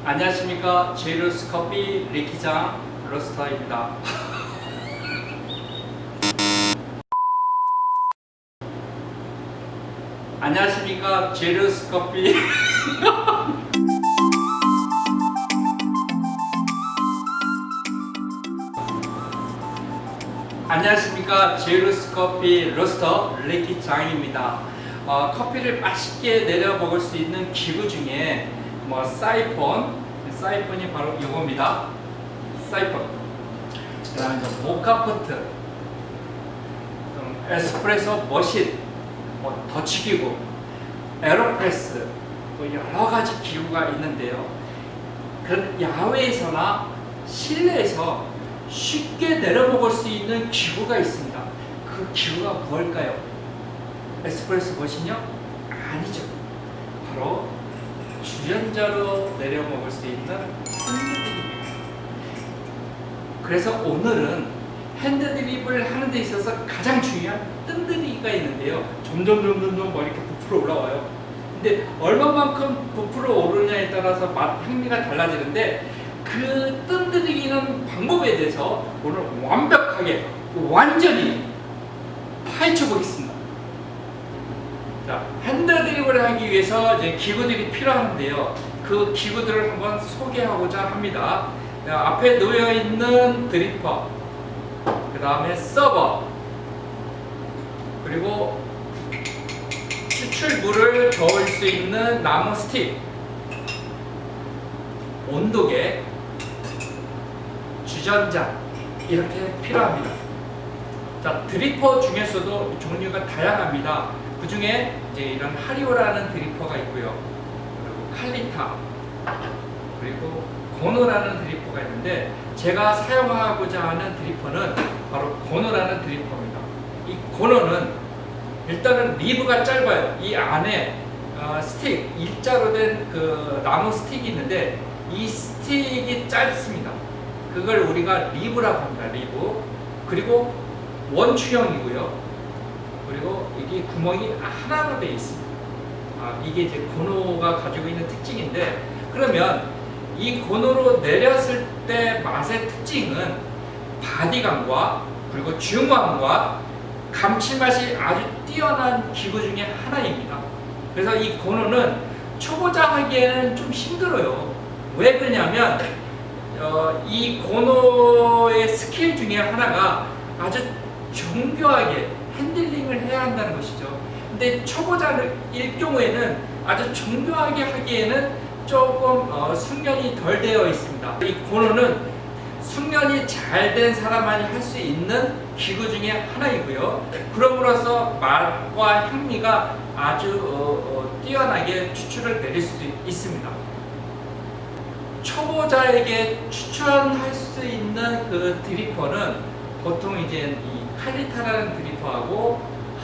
안녕하십니까. 제이루스 커피 리키장 로스터입니다. 안녕하십니까. 제이루스 커피 안녕하십니까. 제이루스 커피 로스터 리키장입니다. 커피를 맛있게 내려 먹을 수 있는 기구 중에 사이폰이 바로 이겁니다. 사이폰. 그다음에 모카포트, 에스프레소 머신, 더치기구, 에어프레스, 또 여러 가지 기구가 있는데요. 그런 야외에서나 실내에서 쉽게 내려 먹을 수 있는 기구가 있습니다. 그 기구가 무엇일까요? 에스프레소 머신이요? 아니죠. 바로 주전자로 내려 먹을 수 있는 핸드드립입니다. 그래서 오늘은 핸드드립을 하는 데 있어서 가장 중요한 뜸들이기가 있는데요. 점점 이렇게 부풀어 올라와요. 근데 얼마만큼 부풀어 오르냐에 따라서 맛, 향미가 달라지는데 그 뜸들이기는 방법에 대해서 오늘 완벽하게 완전히 파헤쳐 보겠습니다. 자, 핸드드립을 하기 위해서 이제 기구들이 필요한데요. 그 기구들을 한번 소개하고자 합니다. 앞에 놓여 있는 드리퍼, 그 다음에 서버, 그리고 추출물을 저을 수 있는 나무 스틱, 온도계, 주전자, 이렇게 필요합니다. 자, 드리퍼 중에서도 종류가 다양합니다. 그 중에 이제 이런 하리오라는 드리퍼가 있고요. 그리고 칼리타, 그리고 고노라는 드리퍼가 있는데 제가 사용하고자 하는 드리퍼는 바로 고노라는 드리퍼입니다. 이 고노는 일단은 리브가 짧아요. 이 안에 스틱, 일자로 된 그 나무 스틱이 있는데 이 스틱이 짧습니다. 그걸 우리가 리브라고 합니다. 리브. 그리고 원추형이고요. 그리고 이게 구멍이 하나로 되어 있습니다. 이게 이제 고노가 가지고 있는 특징인데, 그러면 이 고노로 내렸을 때 맛의 특징은 바디감과 그리고 중후함과 감칠맛이 아주 뛰어난 기구 중에 하나입니다. 그래서 이 고노는 초보자 하기에는 좀 힘들어요. 왜 그러냐면 이 고노의 스킬 중에 하나가 아주 정교하게 핸들링을 해야 한다는 것이죠. 근데 초보자일 경우에는 아주 정교하게 하기에는 조금 숙련이 덜 되어 있습니다. 이 고노는 숙련이 잘 된 사람만이 할 수 있는 기구 중에 하나이고요. 그럼으로써 맛과 향미가 아주 뛰어나게 추출을 내릴 수 있습니다. 초보자에게 추천할 수 있는 그 드리퍼는 보통 이제 이 칼리타라는 드리퍼하고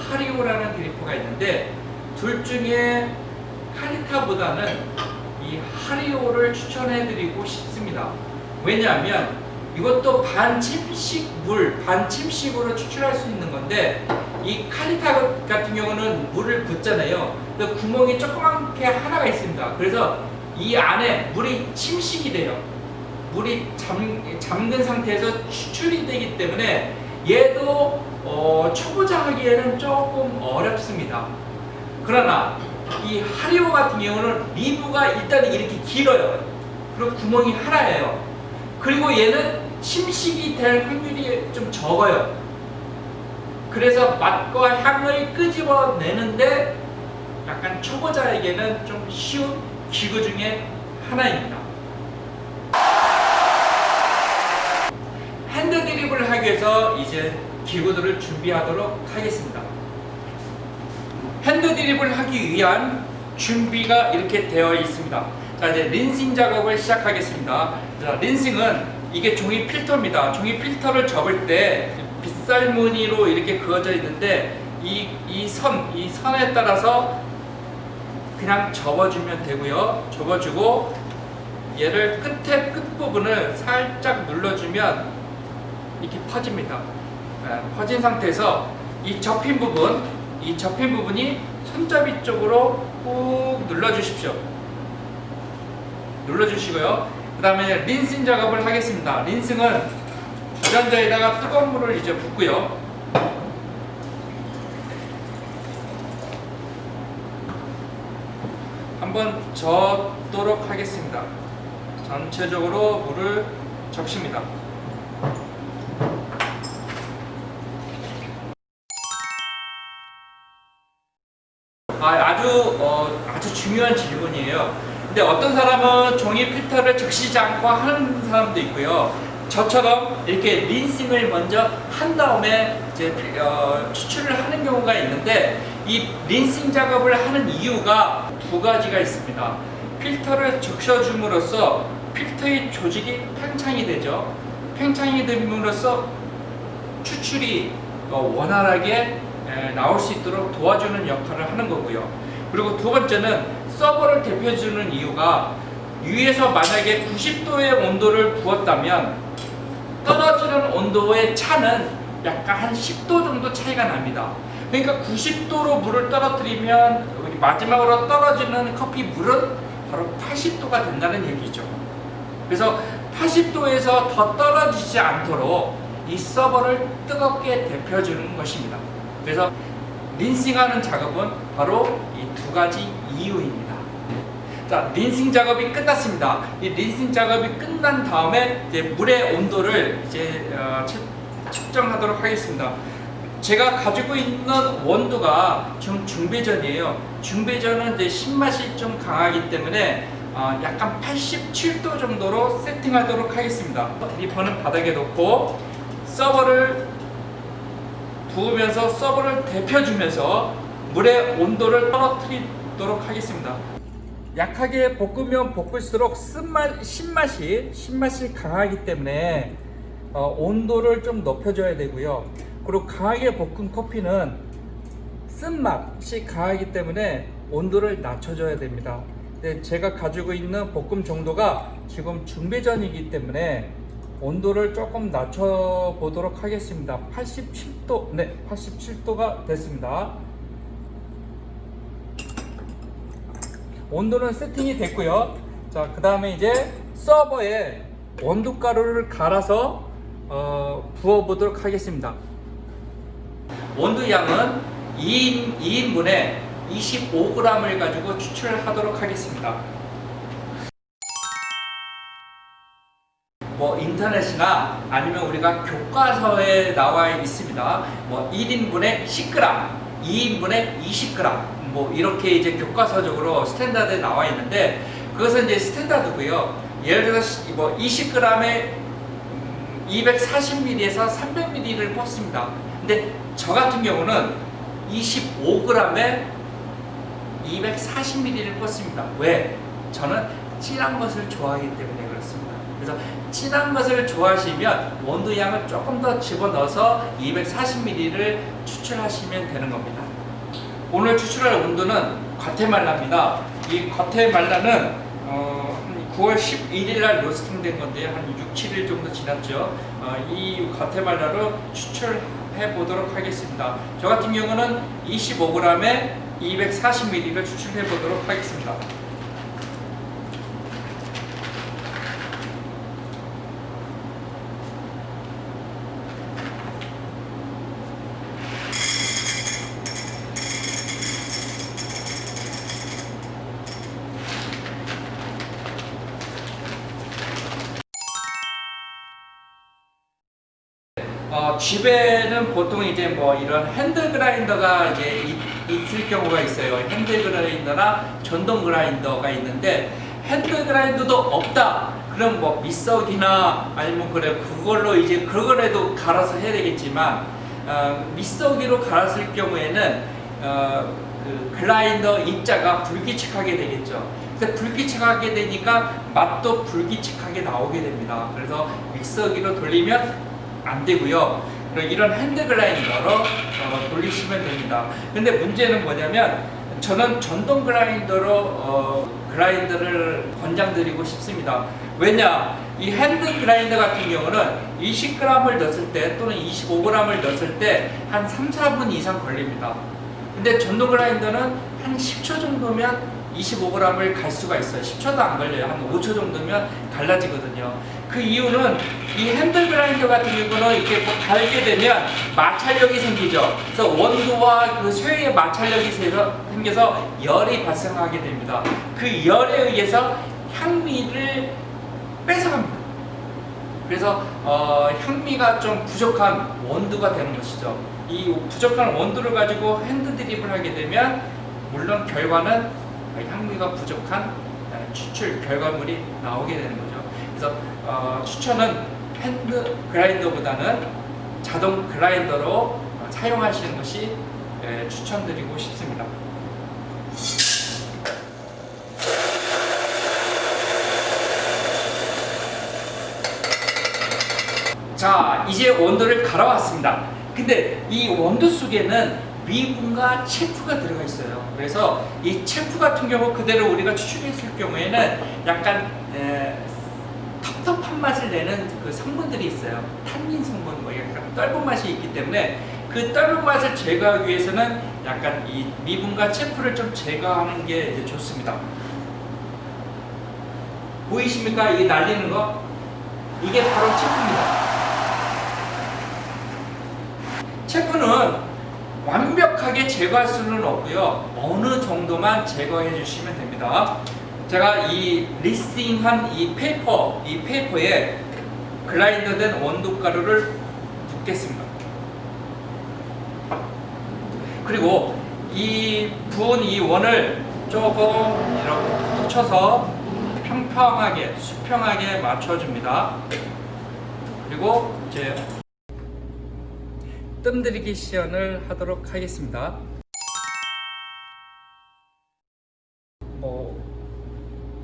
하리오라는 드리퍼가 있는데, 둘 중에 칼리타보다는 이 하리오를 추천해드리고 싶습니다. 왜냐하면 이것도 반침식 물, 반침식으로 추출할 수 있는 건데, 이 칼리타 같은 경우는 물을 붓잖아요. 근데 구멍이 조그맣게 하나가 있습니다. 그래서 이 안에 물이 침식이 돼요. 물이 잠근 상태에서 추출이 되기 때문에 얘도 초보자 하기에는 조금 어렵습니다. 그러나 이 하리오 같은 경우는 리브가 일단 이렇게 길어요. 그리고 구멍이 하나예요. 그리고 얘는 침식이 될 확률이 좀 적어요. 그래서 맛과 향을 끄집어내는데 약간 초보자에게는 좀 쉬운 기구 중에 하나입니다. 핸드드립을 하기 위해서 이제 기구들을 준비하도록 하겠습니다. 핸드드립을 하기 위한 준비가 이렇게 되어 있습니다. 자, 이제 린싱 작업을 시작하겠습니다. 자, 린싱은 이게 종이 필터입니다. 종이 필터를 접을 때 빗살무늬로 이렇게 그어져 있는데 이 선에 따라서 그냥 접어주면 되고요. 접어주고 얘를 끝부분을 살짝 눌러주면 이렇게 퍼집니다. 퍼진 상태에서 이 접힌 부분이 손잡이 쪽으로 꾹 눌러주십시오. 눌러주시고요. 그 다음에 린싱 작업을 하겠습니다. 린싱은 주전자에다가 뜨거운 물을 이제 붓고요. 한번 젓도록 하겠습니다. 전체적으로 물을 적십니다. 아주 중요한 질문이에요. 근데 어떤 사람은 종이 필터를 적시지 않고 하는 사람도 있고요. 저처럼 이렇게 린싱을 먼저 한 다음에 이제 추출을 하는 경우가 있는데, 이 린싱 작업을 하는 이유가 두 가지가 있습니다. 필터를 적셔줌으로써 필터의 조직이 팽창이 되죠. 팽창이 됨으로써 추출이 원활하게 나올 수 있도록 도와주는 역할을 하는 거고요. 그리고 두 번째는 서버를 대표해주는 이유가, 위에서 만약에 90도의 온도를 부었다면 떨어지는 온도의 차는 약간 한 10도 정도 차이가 납니다. 그러니까 90도로 물을 떨어뜨리면 마지막으로 떨어지는 커피 물은 바로 80도가 된다는 얘기죠. 그래서 80도에서 더 떨어지지 않도록 이 서버를 뜨겁게 데펴주는 것입니다. 그래서 린싱하는 작업은 바로 이 두 가지 이유입니다. 자, 린싱 작업이 끝났습니다. 이 린싱 작업이 끝난 다음에 이제 물의 온도를 이제 측정하도록 하겠습니다. 제가 가지고 있는 원두가 지금 중배전이에요. 중배전은 이제 신맛이 좀 강하기 때문에 약간 87도 정도로 세팅하도록 하겠습니다. 드리퍼는 바닥에 놓고 서버를 부으면서 서버를 데펴주면서 물의 온도를 떨어뜨리도록 하겠습니다. 약하게 볶으면 볶을수록 신맛이 강하기 때문에 온도를 좀 높여줘야 되고요. 그리고 강하게 볶은 커피는 쓴맛이 강하기 때문에 온도를 낮춰줘야 됩니다. 근데 제가 가지고 있는 볶음 정도가 지금 중배전이기 때문에 온도를 조금 낮춰보도록 하겠습니다. 87도, 네, 87도가 됐습니다. 온도는 세팅이 됐고요. 자, 그 다음에 이제 서버에 원두가루를 갈아서 부어보도록 하겠습니다. 원두양은 2인분에 25g을 가지고 추출하도록 하겠습니다. 인터넷이나 아니면 우리가 교과서에 나와 있습니다. 1인분에 10g, 2인분에 20g, 이렇게 이제 교과서적으로 스탠다드에 나와 있는데, 그것은 이제 스탠다드고요. 예를 들어서 20g에 240ml에서 300ml를 뽑습니다. 근데 저 같은 경우는 25g에 240ml를 뽑습니다. 왜? 저는 진한 것을 좋아하기 때문에 그렇습니다. 그래서 진한 것을 좋아하시면 원두양을 조금 더 집어넣어서 240ml를 추출하시면 되는 겁니다. 오늘 추출할 온도는 과테말라입니다. 이 과테말라는 9월 11일 날 로스팅 된 건데 한 6, 7일 정도 지났죠. 이 과테말라로 추출해 보도록 하겠습니다. 저 같은 경우는 25g에 240ml를 추출해 보도록 하겠습니다. 집에는 보통 이제 이런 핸드 그라인더가 이제 있을 경우가 있어요. 핸드 그라인더나 전동 그라인더가 있는데, 핸드 그라인더도 없다. 그럼 밑석이나 아니면 그걸로 이제 그거라도 갈아서 해야 되겠지만, 밑석이로 갈았을 경우에는 그 글라인더 입자가 불규칙하게 되겠죠. 불규칙하게 되니까 맛도 불규칙하게 나오게 됩니다. 그래서 믹서기로 돌리면 안 되고요. 이런 핸드 그라인더로 돌리시면 됩니다. 근데 문제는 뭐냐면, 저는 전동 그라인더로 그라인더를 권장드리고 싶습니다. 왜냐? 이 핸드 그라인더 같은 경우는 20g을 넣었을 때 또는 25g을 넣었을 때 한 3, 4분 이상 걸립니다. 근데 전동 그라인더는 한 10초 정도면 25g을 갈 수가 있어요. 10초도 안 걸려요. 한 5초 정도면 갈라지거든요. 그 이유는 이 핸들 그라인더 같은 경우는 이렇게 뭐 갈게 되면 마찰력이 생기죠. 그래서 원두와 그 쇠의 마찰력이 생겨서 열이 발생하게 됩니다. 그 열에 의해서 향미를 뺏어갑니다. 그래서 향미가 좀 부족한 원두가 되는 것이죠. 이 부족한 원두를 가지고 핸드 드립을 하게 되면 물론 결과는 향미가 부족한 추출 결과물이 나오게 되는 거죠. 그래서 추천은 핸드 그라인더보다는 자동 그라인더로 사용하시는 것이 추천드리고 싶습니다. 자, 이제 원두를 갈아왔습니다. 근데 이 원두 속에는 미분과 체프가 들어가 있어요. 그래서 이 체프 같은 경우 그대로 우리가 추출했을 경우에는 약간 텁텁한 맛을 내는 그 성분들이 있어요. 탄닌 성분, 뭐 약간 떫은 맛이 있기 때문에 그 떫은 맛을 제거하기 위해서는 약간 이 미분과 체프를 좀 제거하는 게 이제 좋습니다. 보이십니까? 이게 날리는 거? 이게 바로 체프입니다. 체프는 완벽하게 제거할 수는 없고요. 어느 정도만 제거해 주시면 됩니다. 제가 이 리스팅한 이 페이퍼에 글라인더된 원두가루를 붓겠습니다. 그리고 이 부은 이 원을 조금 이렇게 붙여서 평평하게 수평하게 맞춰줍니다. 그리고 이제 뜸들이기 시연을 하도록 하겠습니다.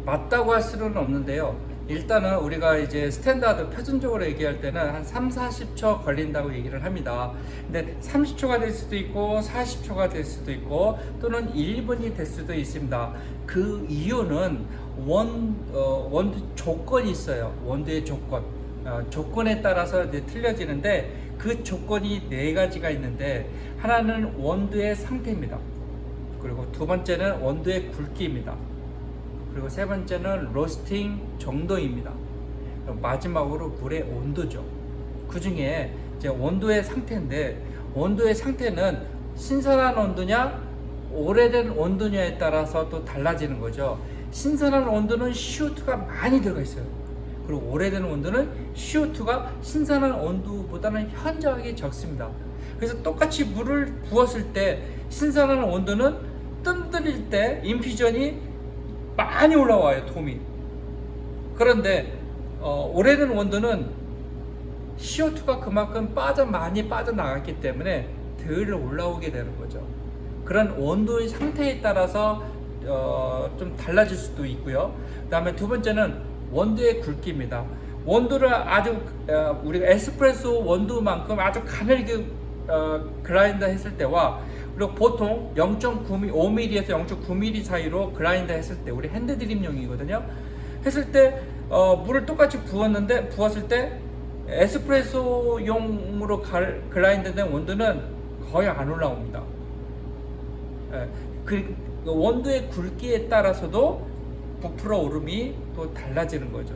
맞다고 할 수는 없는데요. 일단은 우리가 이제 스탠다드 표준적으로 얘기할 때는 한 3-40초 걸린다고 얘기를 합니다. 근데 30초가 될 수도 있고 40초가 될 수도 있고 또는 1분이 될 수도 있습니다. 그 이유는 원두 조건이 있어요. 원두의 조건. 조건에 따라서 이제 틀려지는데 그 조건이 4가지가 있는데 하나는 원두의 상태입니다. 그리고 두 번째는 원두의 굵기입니다. 그리고 세 번째는 로스팅 정도입니다. 마지막으로 물의 온도죠. 그 중에 이제 원두의 상태인데 원두의 상태는 신선한 온도냐 오래된 온도냐에 따라서 또 달라지는 거죠. 신선한 온도는 CO2가 많이 들어가 있어요. 그리고 오래된 온도는 CO2가 신선한 온도보다는 현저하게 적습니다. 그래서 똑같이 물을 부었을 때 신선한 온도는 뜸 들일 때 인퓨전이 많이 올라와요, 돔이. 그런데 오래된 원두는 CO2가 그만큼 많이 빠져나갔기 때문에 덜 올라오게 되는 거죠. 그런 원두의 상태에 따라서 좀 달라질 수도 있고요. 그 다음에 두 번째는 원두의 굵기입니다. 원두를 아주 우리가 에스프레소 원두만큼 아주 가늘게 그라인더 했을 때와 그리고 보통 0.5mm에서 0.9mm 사이로 그라인더 했을 때 우리 핸드 드립용이거든요. 했을 때 물을 똑같이 부었을 때 에스프레소용으로 그라인더된 원두는 거의 안 올라옵니다. 그 원두의 굵기에 따라서도 부풀어 오름이 또 달라지는 거죠.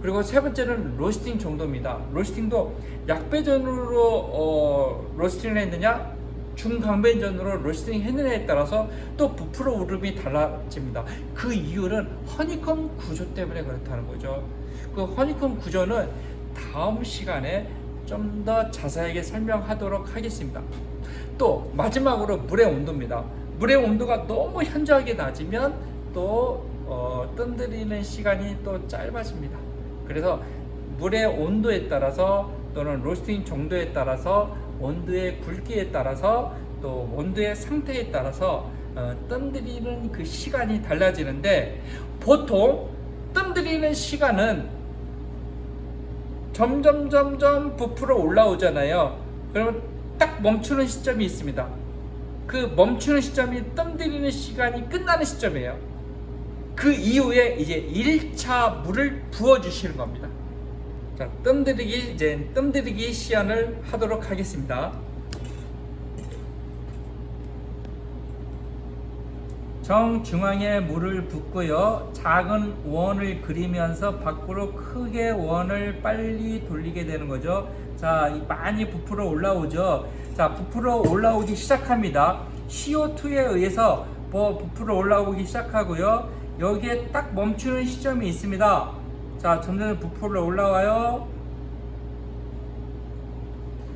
그리고 세 번째는 로스팅 정도입니다. 로스팅도 약배전으로 로스팅을 했느냐 중강배전으로 로스팅 했느냐에 따라서 또 부풀어 오름이 달라집니다. 그 이유는 허니콤 구조 때문에 그렇다는 거죠. 그 허니콤 구조는 다음 시간에 좀 더 자세하게 설명하도록 하겠습니다. 또 마지막으로 물의 온도입니다. 물의 온도가 너무 현저하게 낮으면 또 뜸 들이는 시간이 또 짧아집니다. 그래서 물의 온도에 따라서 또는 로스팅 정도에 따라서 원두의 굵기에 따라서 또 원두의 상태에 따라서 뜸 들이는 그 시간이 달라지는데 보통 뜸 들이는 시간은 점점 부풀어 올라오잖아요. 그러면 딱 멈추는 시점이 있습니다. 그 멈추는 시점이 뜸 들이는 시간이 끝나는 시점이에요. 그 이후에 이제 1차 물을 부어 주시는 겁니다. 자, 뜸 들이기 시연을 하도록 하겠습니다. 정중앙에 물을 붓고요. 작은 원을 그리면서 밖으로 크게 원을 빨리 돌리게 되는 거죠. 자, 많이 부풀어 올라오죠. 자, 부풀어 올라오기 시작합니다. CO2에 의해서 부풀어 올라오기 시작하고요. 여기에 딱 멈추는 시점이 있습니다. 자, 점점 부풀어 올라와요.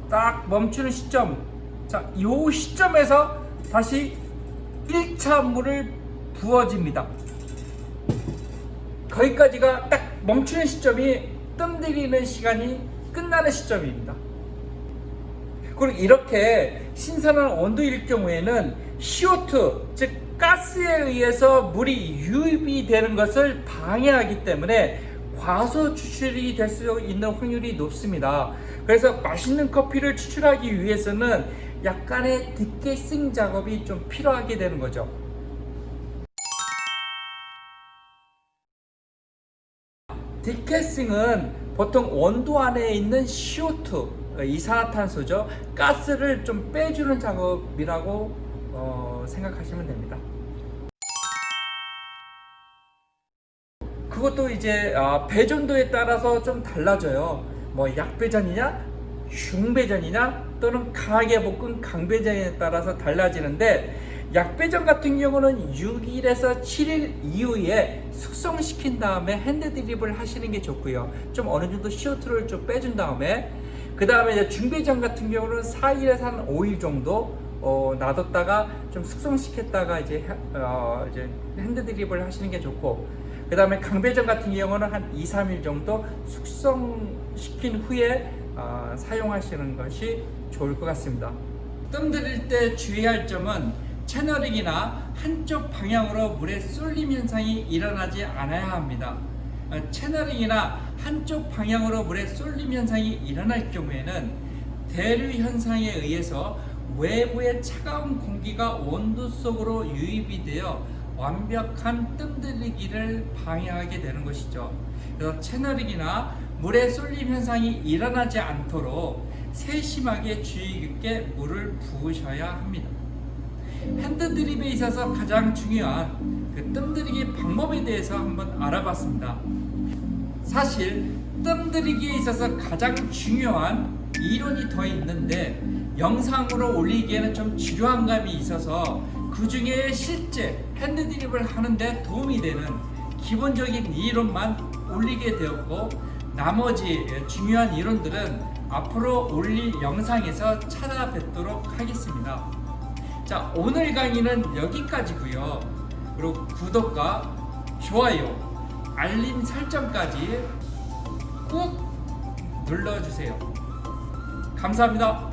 딱 멈추는 시점. 자, 이 시점에서 다시 1차 물을 부어집니다. 거기까지가 딱 멈추는 시점이 뜸 들이는 시간이 끝나는 시점입니다. 그리고 이렇게 신선한 온도일 경우에는 CO2, 즉 가스에 의해서 물이 유입이 되는 것을 방해하기 때문에 과소 추출이 될 수 있는 확률이 높습니다. 그래서 맛있는 커피를 추출하기 위해서는 약간의 디캐싱 작업이 좀 필요하게 되는 거죠. 디캐싱은 보통 원두 안에 있는 CO2, 이산화탄소죠. 가스를 좀 빼주는 작업이라고 생각하시면 됩니다. 그것도 이제 배전도에 따라서 좀 달라져요. 뭐 약배전이냐, 중배전이냐, 또는 강하게 볶은 강배전에 따라서 달라지는데, 약배전 같은 경우는 6일에서 7일 이후에 숙성시킨 다음에 핸드 드립을 하시는 게 좋고요. 좀 어느 정도 CO2를 좀 빼준 다음에, 그 다음에 이제 중배전 같은 경우는 4일에서 한 5일 정도 놔뒀다가 좀 숙성시켰다가 이제 핸드 드립을 하시는 게 좋고, 그 다음에 강배전 같은 경우는 한 2-3일 정도 숙성시킨 후에 사용하시는 것이 좋을 것 같습니다. 뜸 들일 때 주의할 점은 채너링이나 한쪽 방향으로 물의 쏠림 현상이 일어나지 않아야 합니다. 채너링이나 한쪽 방향으로 물의 쏠림 현상이 일어날 경우에는 대류 현상에 의해서 외부의 차가운 공기가 원두 속으로 유입이 되어 완벽한 뜸 들이기를 방해하게 되는 것이죠. 그래서 채너링이나 물의 쏠림 현상이 일어나지 않도록 세심하게 주의 깊게 물을 부으셔야 합니다. 핸드 드립에 있어서 가장 중요한 그 뜸 들이기 방법에 대해서 한번 알아봤습니다. 사실 뜸 들이기에 있어서 가장 중요한 이론이 더 있는데 영상으로 올리기에는 좀 지루한 감이 있어서 그 중에 실제 핸드 드립을 하는데 도움이 되는 기본적인 이론만 올리게 되었고, 나머지 중요한 이론들은 앞으로 올릴 영상에서 찾아뵙도록 하겠습니다. 자, 오늘 강의는 여기까지고요. 그리고 구독과 좋아요, 알림 설정까지 꼭 눌러주세요. 감사합니다.